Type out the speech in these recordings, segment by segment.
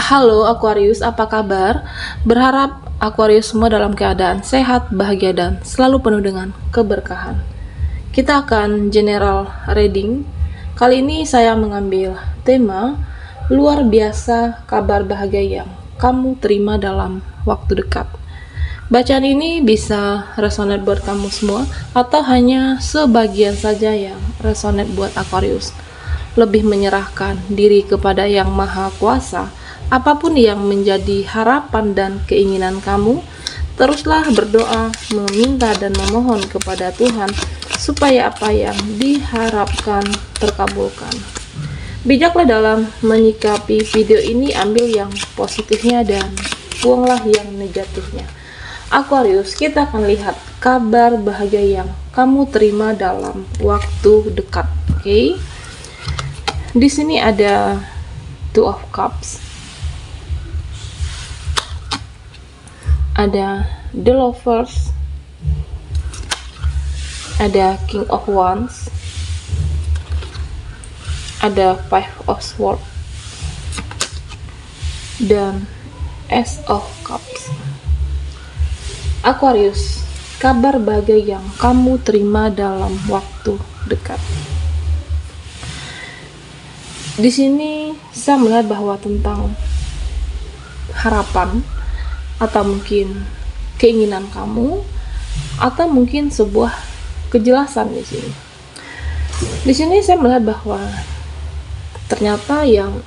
Halo Aquarius, apa kabar? Berharap Aquarius semua dalam keadaan sehat, bahagia, dan selalu penuh dengan keberkahan. Kita akan general reading. Kali ini saya mengambil tema luar biasa kabar bahagia yang kamu terima dalam waktu dekat. Bacaan ini bisa resonate buat kamu semua atau hanya sebagian saja yang resonate buat Aquarius. Lebih menyerahkan diri kepada Yang Maha Kuasa. Apapun yang menjadi harapan dan keinginan kamu, teruslah berdoa, meminta dan memohon kepada Tuhan supaya apa yang diharapkan terkabulkan. Bijaklah dalam menyikapi video ini, ambil yang positifnya dan buanglah yang negatifnya. Aquarius, kita akan lihat kabar bahagia yang kamu terima dalam waktu dekat. Oke. Di sini ada Two of Cups. Ada The Lovers, ada King of Wands, ada Five of Swords, dan Ace of Cups. Aquarius, kabar bahagia yang kamu terima dalam waktu dekat. Di sini saya melihat bahwa tentang harapan, atau mungkin keinginan kamu, atau mungkin sebuah kejelasan di sini. Di sini saya melihat bahwa ternyata yang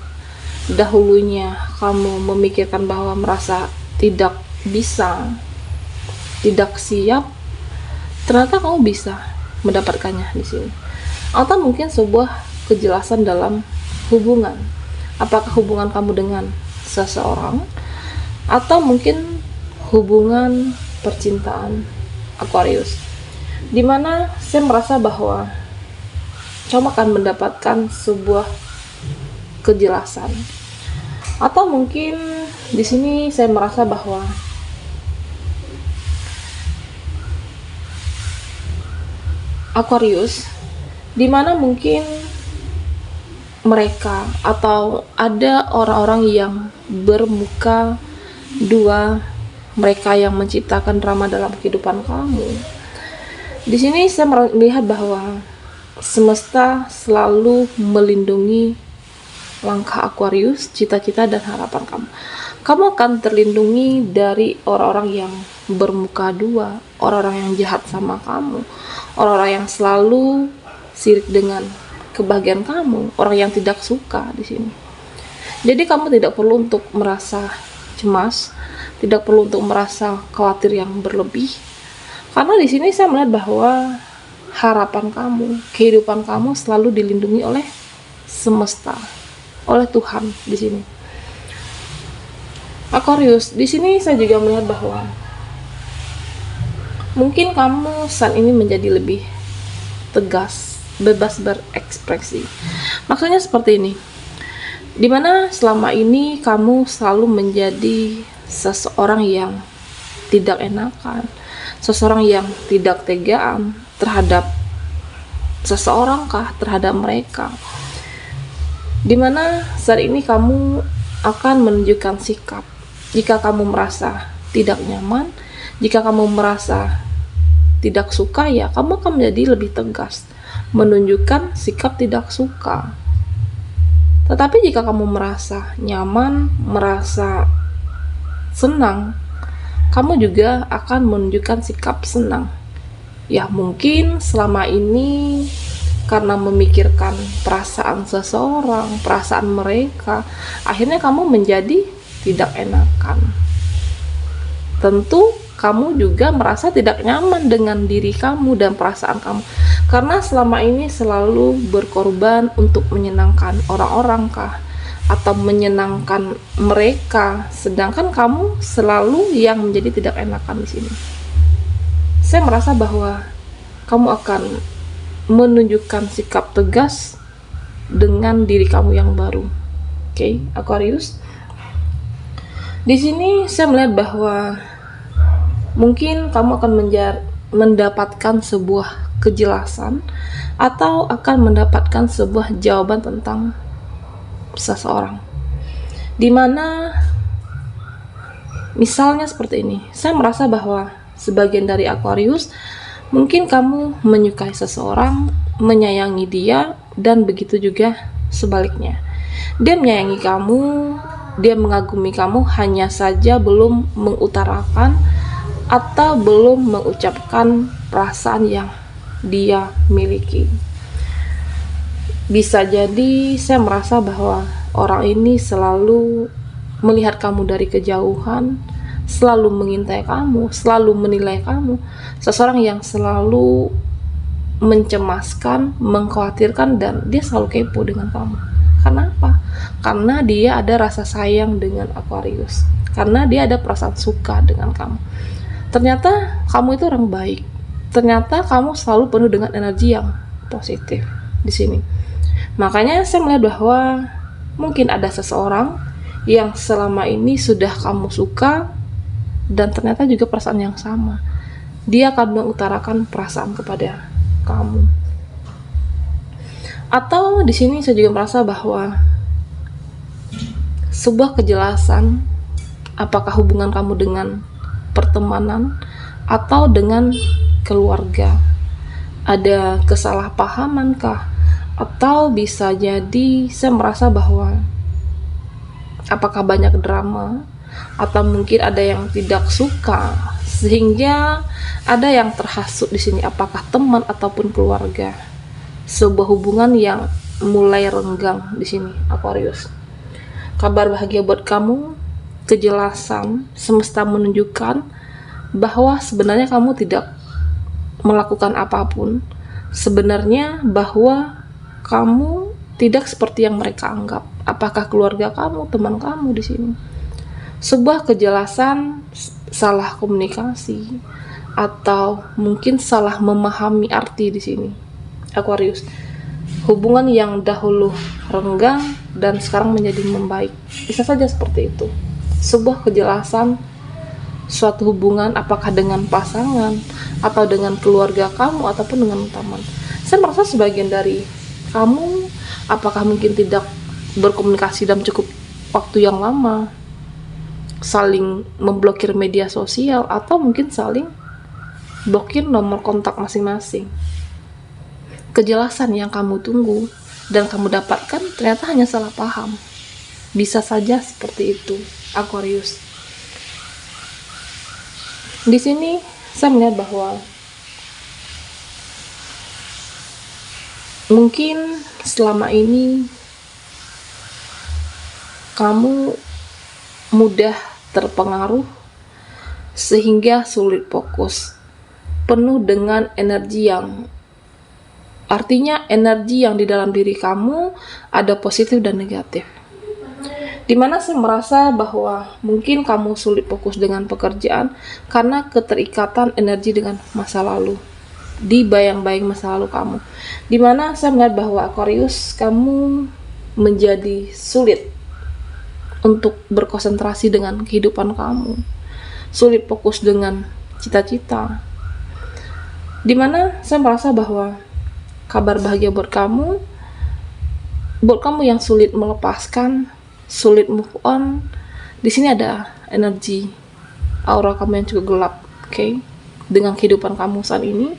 dahulunya kamu memikirkan bahwa merasa tidak bisa, tidak siap, ternyata kamu bisa mendapatkannya di sini. Atau mungkin sebuah kejelasan dalam hubungan. Apakah hubungan kamu dengan seseorang, atau mungkin hubungan percintaan Aquarius, dimana saya merasa bahwa kamu akan mendapatkan sebuah kejelasan. Atau mungkin di sini saya merasa bahwa Aquarius, dimana mungkin mereka atau ada orang-orang yang bermuka dua, mereka yang menciptakan drama dalam kehidupan kamu. Di sini saya melihat bahwa semesta selalu melindungi langkah Aquarius, cita-cita dan harapan kamu. Kamu akan terlindungi dari orang-orang yang bermuka dua, orang-orang yang jahat sama kamu, orang-orang yang selalu sirik dengan kebahagiaan kamu, orang yang tidak suka di sini. Jadi kamu tidak perlu untuk merasa cemas, tidak perlu untuk merasa khawatir yang berlebih, karena di sini saya melihat bahwa harapan kamu, kehidupan kamu selalu dilindungi oleh semesta, oleh Tuhan di sini. Aquarius, di sini saya juga melihat bahwa mungkin kamu saat ini menjadi lebih tegas, bebas berekspresi. Maksudnya seperti ini. Dimana selama ini kamu selalu menjadi seseorang yang tidak enakan, seseorang yang tidak tegaan terhadap seseorang kah, terhadap mereka. Dimana saat ini kamu akan menunjukkan sikap. Jika kamu merasa tidak nyaman, jika kamu merasa tidak suka, ya kamu akan menjadi lebih tegas, menunjukkan sikap tidak suka. Tetapi jika kamu merasa nyaman, merasa senang, kamu juga akan menunjukkan sikap senang. Ya mungkin selama ini karena memikirkan perasaan seseorang, perasaan mereka, akhirnya kamu menjadi tidak enakan. Tentu kamu juga merasa tidak nyaman dengan diri kamu dan perasaan kamu, karena selama ini selalu berkorban untuk menyenangkan orang-orang kah, atau menyenangkan mereka, sedangkan kamu selalu yang menjadi tidak enakan di sini. Saya merasa bahwa kamu akan menunjukkan sikap tegas dengan diri kamu yang baru. Oke, Aquarius. Di sini saya melihat bahwa mungkin kamu akan mendapatkan sebuah kejelasan atau akan mendapatkan sebuah jawaban tentang seseorang. Dimana misalnya seperti ini, saya merasa bahwa sebagian dari Aquarius, mungkin kamu menyukai seseorang, menyayangi dia, dan begitu juga sebaliknya. Dia menyayangi kamu, dia mengagumi kamu, hanya saja belum mengutarakan atau belum mengucapkan perasaan yang dia miliki. Bisa jadi saya merasa bahwa orang ini selalu melihat kamu dari kejauhan, selalu mengintai kamu, selalu menilai kamu. Seseorang yang selalu mencemaskan, mengkhawatirkan, dan dia selalu kepo dengan kamu. Kenapa? Karena dia ada rasa sayang dengan Aquarius. Karena dia ada perasaan suka dengan kamu. Ternyata kamu itu orang baik. Ternyata kamu selalu penuh dengan energi yang positif di sini. Makanya saya melihat bahwa mungkin ada seseorang yang selama ini sudah kamu suka dan ternyata juga perasaan yang sama. Dia akan mengutarakan perasaan kepada kamu. Atau di sini saya juga merasa bahwa sebuah kejelasan apakah hubungan kamu dengan pertemanan atau dengan keluarga. Ada kesalahpahamankah? Atau bisa jadi saya merasa bahwa apakah banyak drama, atau mungkin ada yang tidak suka sehingga ada yang terhasut di sini, apakah teman ataupun keluarga. Sebuah hubungan yang mulai renggang di sini, Aquarius. Kabar bahagia buat kamu, kejelasan semesta menunjukkan bahwa sebenarnya kamu tidak melakukan apapun. Sebenarnya bahwa kamu tidak seperti yang mereka anggap. Apakah keluarga kamu, teman kamu di sini? Sebuah kejelasan salah komunikasi atau mungkin salah memahami arti di sini, Aquarius. Hubungan yang dahulu renggang dan sekarang menjadi membaik. Bisa saja seperti itu. Sebuah kejelasan suatu hubungan, apakah dengan pasangan atau dengan keluarga kamu ataupun dengan teman. Saya merasa sebagian dari kamu apakah mungkin tidak berkomunikasi dalam cukup waktu yang lama, saling memblokir media sosial, atau mungkin saling blokir nomor kontak masing-masing. Kejelasan yang kamu tunggu dan kamu dapatkan ternyata hanya salah paham. Bisa saja seperti itu, Aquarius. Di sini saya melihat bahwa mungkin selama ini kamu mudah terpengaruh sehingga sulit fokus, penuh dengan energi yang artinya energi yang di dalam diri kamu ada positif dan negatif. Dimana saya merasa bahwa mungkin kamu sulit fokus dengan pekerjaan karena keterikatan energi dengan masa lalu, di bayang-bayang masa lalu kamu. Dimana saya melihat bahwa Aquarius, kamu menjadi sulit untuk berkonsentrasi dengan kehidupan kamu, sulit fokus dengan cita-cita. Dimana saya merasa bahwa kabar bahagia buat kamu yang sulit melepaskan, sulit move on. Di sini ada energi aura kamu yang cukup gelap, oke? Dengan kehidupan kamu saat ini,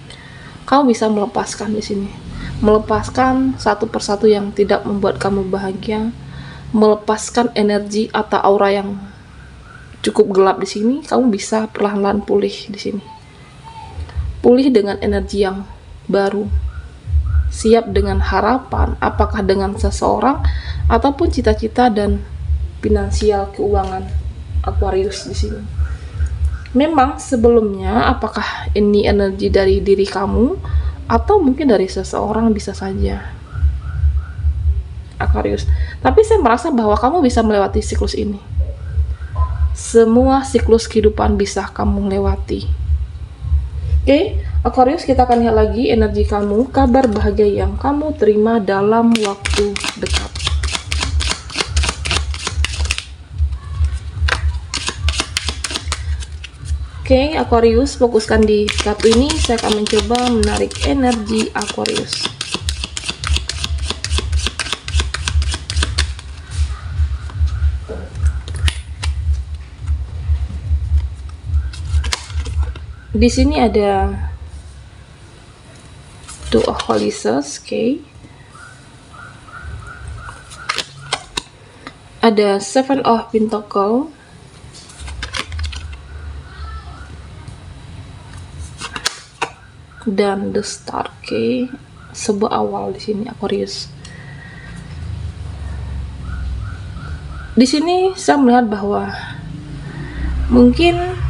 kamu bisa melepaskan di sini, melepaskan satu persatu yang tidak membuat kamu bahagia, melepaskan energi atau aura yang cukup gelap di sini. Kamu bisa perlahan-lahan pulih di sini, pulih dengan energi yang baru, siap dengan harapan, apakah dengan seseorang ataupun cita-cita dan finansial keuangan Aquarius di sini. Memang sebelumnya apakah ini energi dari diri kamu atau mungkin dari seseorang, bisa saja, Aquarius. Tapi saya merasa bahwa kamu bisa melewati siklus ini. Semua siklus kehidupan bisa kamu lewati. Oke, Aquarius, kita akan lihat lagi energi kamu, kabar bahagia yang kamu terima dalam waktu dekat. Oke, Aquarius, fokuskan di kartu ini. Saya akan mencoba menarik energi Aquarius. Di sini ada Two of Chalices, oke. Ada Seven of Pentacles, dan The Star, oke. Sebuah awal di sini Aquarius. Di sini saya melihat bahwa mungkin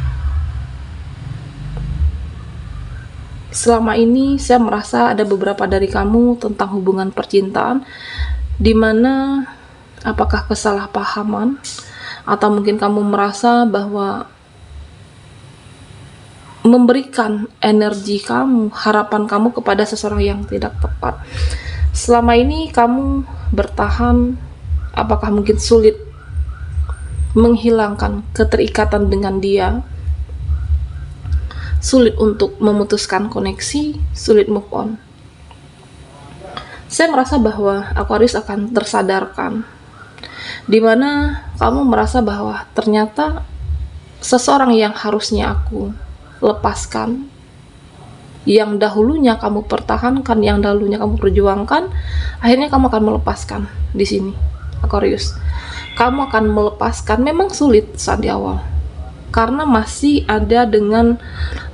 selama ini saya merasa ada beberapa dari kamu tentang hubungan percintaan, dimana apakah kesalahpahaman, atau mungkin kamu merasa bahwa memberikan energi kamu, harapan kamu kepada seseorang yang tidak tepat. Selama ini kamu bertahan, apakah mungkin sulit menghilangkan keterikatan dengan dia, sulit untuk memutuskan koneksi, sulit move on. Saya merasa bahwa Aquarius akan tersadarkan, dimana kamu merasa bahwa ternyata seseorang yang harusnya aku lepaskan, yang dahulunya kamu pertahankan, yang dahulunya kamu perjuangkan, akhirnya kamu akan melepaskan di sini, Aquarius. Kamu akan melepaskan, memang sulit saat di awal, karena masih ada dengan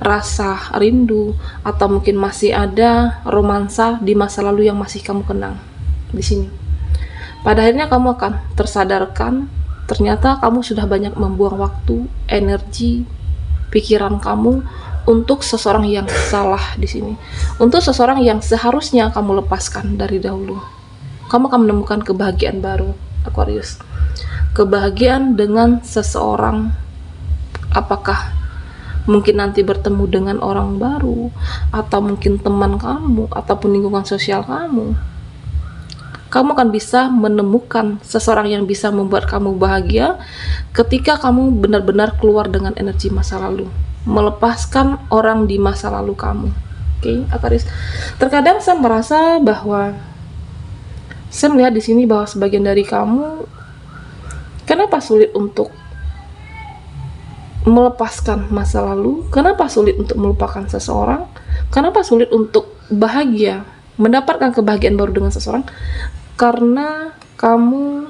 rasa rindu, atau mungkin masih ada romansa di masa lalu yang masih kamu kenang di sini. Pada akhirnya kamu akan tersadarkan, ternyata kamu sudah banyak membuang waktu, energi, pikiran kamu untuk seseorang yang salah di sini, untuk seseorang yang seharusnya kamu lepaskan dari dahulu. Kamu akan menemukan kebahagiaan baru, Aquarius. Kebahagiaan dengan seseorang, apakah mungkin nanti bertemu dengan orang baru, atau mungkin teman kamu, ataupun lingkungan sosial kamu. Kamu akan bisa menemukan seseorang yang bisa membuat kamu bahagia ketika kamu benar-benar keluar dengan energi masa lalu, melepaskan orang di masa lalu kamu. Oke, Aquarius. Terkadang saya merasa bahwa saya melihat di sini bahwa sebagian dari kamu, kenapa sulit untuk melepaskan masa lalu? Kenapa sulit untuk melupakan seseorang? Kenapa sulit untuk bahagia, mendapatkan kebahagiaan baru dengan seseorang? Karena kamu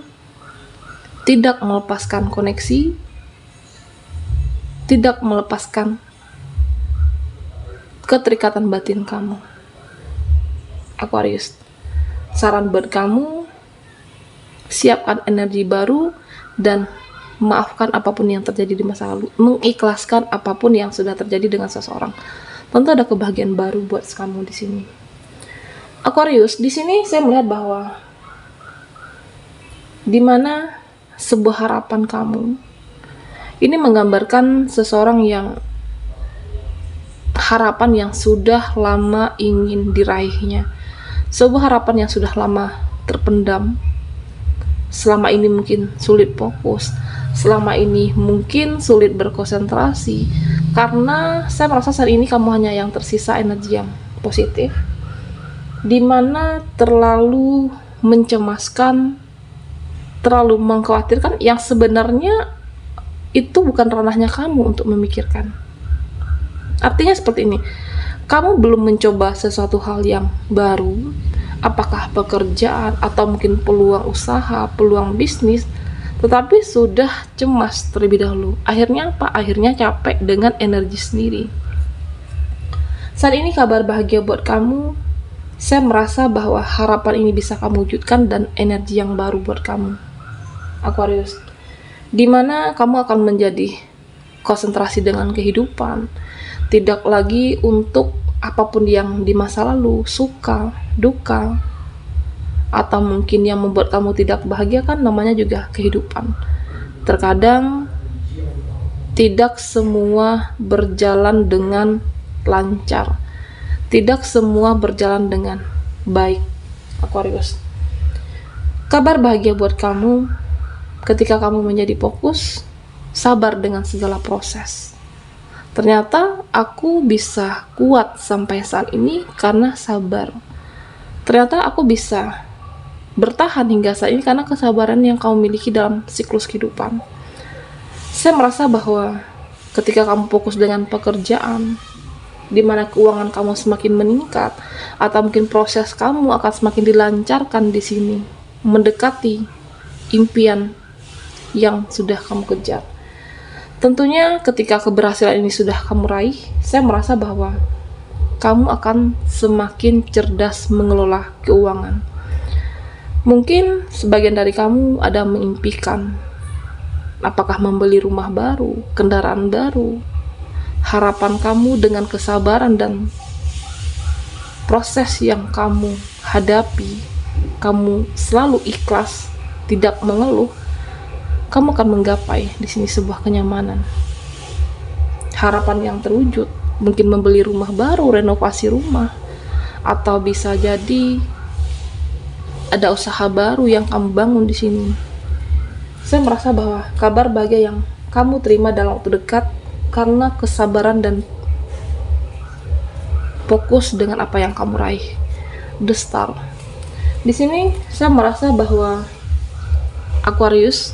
tidak melepaskan koneksi, tidak melepaskan keterikatan batin kamu, Aquarius. Saran buat kamu, siapkan energi baru dan maafkan apapun yang terjadi di masa lalu, mengikhlaskan apapun yang sudah terjadi dengan seseorang. Tentu ada kebahagiaan baru buat kamu di sini, Aquarius. Di sini saya melihat bahwa dimana sebuah harapan kamu ini menggambarkan seseorang yang harapan yang sudah lama ingin diraihnya, sebuah harapan yang sudah lama terpendam. Selama ini mungkin sulit fokus, selama ini mungkin sulit berkonsentrasi, karena saya merasa saat ini kamu hanya yang tersisa energi yang positif, dimana terlalu mencemaskan, terlalu mengkhawatirkan, yang sebenarnya itu bukan ranahnya kamu untuk memikirkan. Artinya seperti ini, kamu belum mencoba sesuatu hal yang baru, apakah pekerjaan atau mungkin peluang usaha, peluang bisnis, tetapi sudah cemas terlebih dahulu. Akhirnya apa? Akhirnya capek dengan energi sendiri. Saat ini kabar bahagia buat kamu, saya merasa bahwa harapan ini bisa kamu wujudkan dan energi yang baru buat kamu, Aquarius, dimana kamu akan menjadi konsentrasi dengan kehidupan, tidak lagi untuk apapun yang di masa lalu, suka, duka, atau mungkin yang membuat kamu tidak bahagia, kan namanya juga kehidupan. Terkadang tidak semua berjalan dengan lancar, tidak semua berjalan dengan baik, Aquarius. Kabar bahagia buat kamu, ketika kamu menjadi fokus, sabar dengan segala proses. Ternyata aku bisa kuat sampai saat ini karena sabar. Ternyata aku bisa bertahan hingga saat ini karena kesabaran yang kamu miliki dalam siklus kehidupan. Saya merasa bahwa ketika kamu fokus dengan pekerjaan, di mana keuangan kamu semakin meningkat, atau mungkin proses kamu akan semakin dilancarkan di sini, mendekati impian yang sudah kamu kejar. Tentunya ketika keberhasilan ini sudah kamu raih, saya merasa bahwa kamu akan semakin cerdas mengelola keuangan. Mungkin sebagian dari kamu ada mengimpikan apakah membeli rumah baru, kendaraan baru. Harapan kamu dengan kesabaran dan proses yang kamu hadapi, kamu selalu ikhlas, tidak mengeluh, kamu akan menggapai di sini sebuah kenyamanan. Harapan yang terwujud, mungkin membeli rumah baru, renovasi rumah, atau bisa jadi ada usaha baru yang kamu bangun di sini. Saya merasa bahwa kabar bahagia yang kamu terima dalam waktu dekat karena kesabaran dan fokus dengan apa yang kamu raih. The Star. Di sini saya merasa bahwa Aquarius,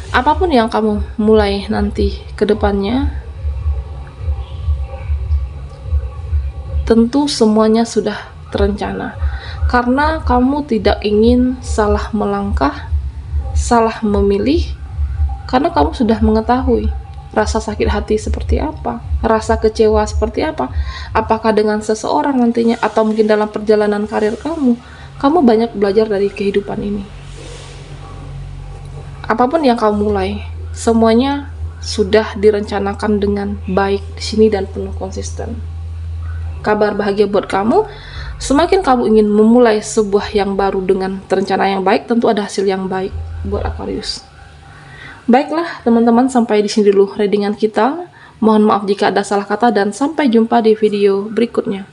apapun yang kamu mulai nanti ke depannya, tentu semuanya sudah terencana. Karena kamu tidak ingin salah melangkah, salah memilih, karena kamu sudah mengetahui rasa sakit hati seperti apa, rasa kecewa seperti apa, apakah dengan seseorang nantinya, atau mungkin dalam perjalanan karir kamu banyak belajar dari kehidupan ini. Apapun yang kamu mulai, semuanya sudah direncanakan dengan baik di sini dan penuh konsisten. Kabar bahagia buat kamu, semakin kamu ingin memulai sebuah yang baru dengan rencana yang baik, tentu ada hasil yang baik buat Aquarius. Baiklah teman-teman, sampai di sini dulu readingan kita. Mohon maaf jika ada salah kata dan sampai jumpa di video berikutnya.